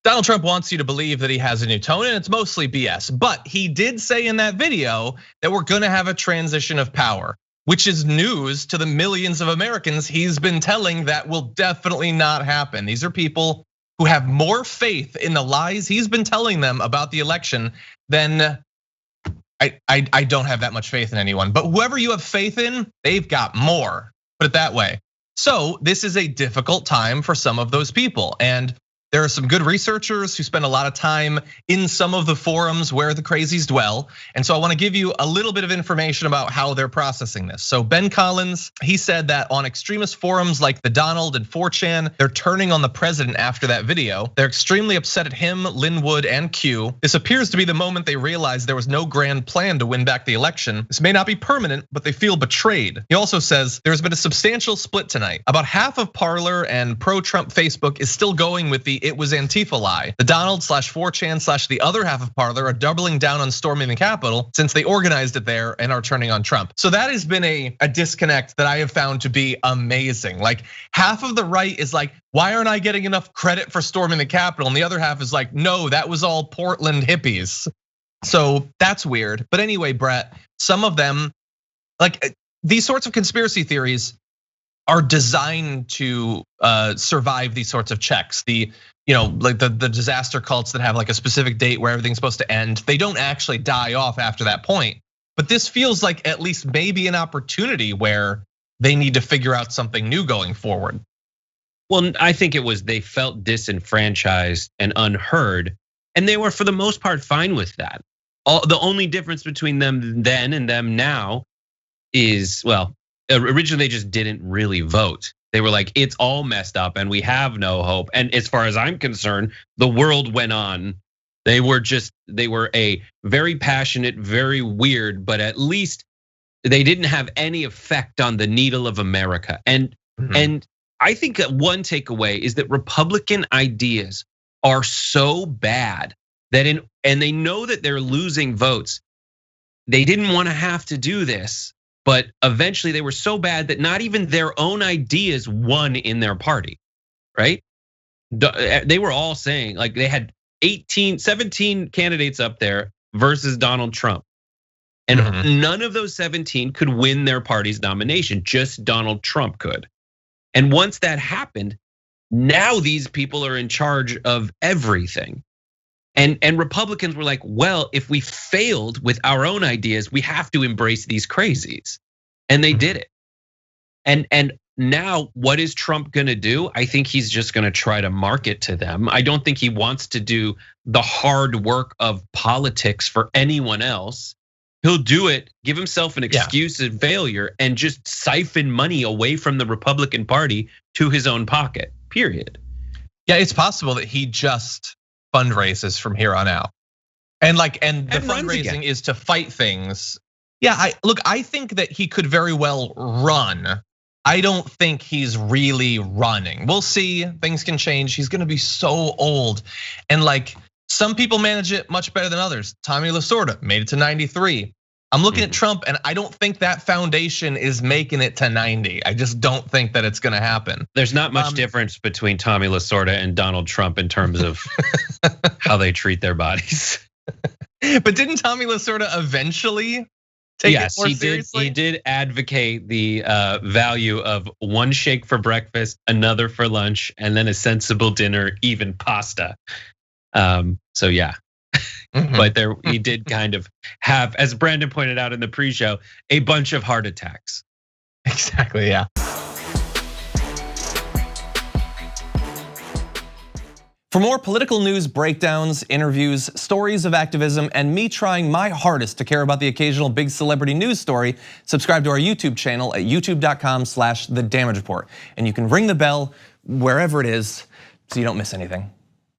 Donald Trump wants you to believe that he has a new tone, and it's mostly BS. But he did say in that video that we're gonna have a transition of power, which is news to the millions of Americans he's been telling that will definitely not happen. These are people who have more faith in the lies he's been telling them about the election than I don't have that much faith in anyone. But whoever you have faith in, they've got more, put it that way. So this is a difficult time for some of those people. And there are some good researchers who spend a lot of time in some of the forums where the crazies dwell. And so I wanna give you a little bit of information about how they're processing this. So Ben Collins, he said that on extremist forums like TheDonald and 4chan, they're turning on the president after that video. They're extremely upset at him, Lin Wood, and Q. This appears to be the moment they realized there was no grand plan to win back the election. This may not be permanent, but they feel betrayed. He also says there's been a substantial split tonight. About half of Parler and pro-Trump Facebook is still going with the "it was Antifa" lie. TheDonald/4chan/ the other half of Parler are doubling down on storming the Capitol since they organized it there and are turning on Trump. So that has been a disconnect that I have found to be amazing. Like half of the right is like, why aren't I getting enough credit for storming the Capitol? And the other half is like, no, that was all Portland hippies. So that's weird. But anyway, Brett, some of them, like these sorts of conspiracy theories are designed to survive these sorts of checks. Like the disaster cults that have like a specific date where everything's supposed to end, they don't actually die off after that point. But this feels like at least maybe an opportunity where they need to figure out something new going forward. Well, I think it was they felt disenfranchised and unheard, and they were for the most part fine with that. The only difference between them then and them now is, well, originally they just didn't really vote. They were like, it's all messed up and we have no hope. And as far as I'm concerned, the world went on. They were a very passionate, very weird, but at least they didn't have any effect on the needle of America. And I think that one takeaway is that Republican ideas are so bad that and they know that they're losing votes. They didn't want to have to do this. But eventually they were so bad that not even their own ideas won in their party, right? They were all saying, like they had 17 candidates up there versus Donald Trump. And none of those 17 could win their party's nomination, just Donald Trump could. And once that happened, now these people are in charge of everything. And Republicans were like, well, if we failed with our own ideas, we have to embrace these crazies. And they did it. And now what is Trump gonna do? I think he's just gonna try to market to them. I don't think he wants to do the hard work of politics for anyone else. He'll do it, give himself an excuse of failure and just siphon money away from the Republican Party to his own pocket, period. Yeah, it's possible that he just fundraises from here on out. And the fundraising is to fight things. Yeah, I think that he could very well run. I don't think he's really running. We'll see, things can change. He's gonna be so old. And like some people manage it much better than others. Tommy Lasorda made it to 93. I'm looking at Trump and I don't think that foundation is making it to 90. I just don't think that it's gonna happen. There's not much difference between Tommy Lasorda and Donald Trump in terms of how they treat their bodies. But didn't Tommy Lasorda eventually take it more seriously? He did advocate the value of one shake for breakfast, another for lunch, and then a sensible dinner, even pasta. So yeah. But he did kind of have, as Brandon pointed out in the pre-show, a bunch of heart attacks. Exactly, yeah. For more political news breakdowns, interviews, stories of activism, and me trying my hardest to care about the occasional big celebrity news story, subscribe to our YouTube channel at youtube.com/TheDamage Report. And you can ring the bell wherever it is so you don't miss anything.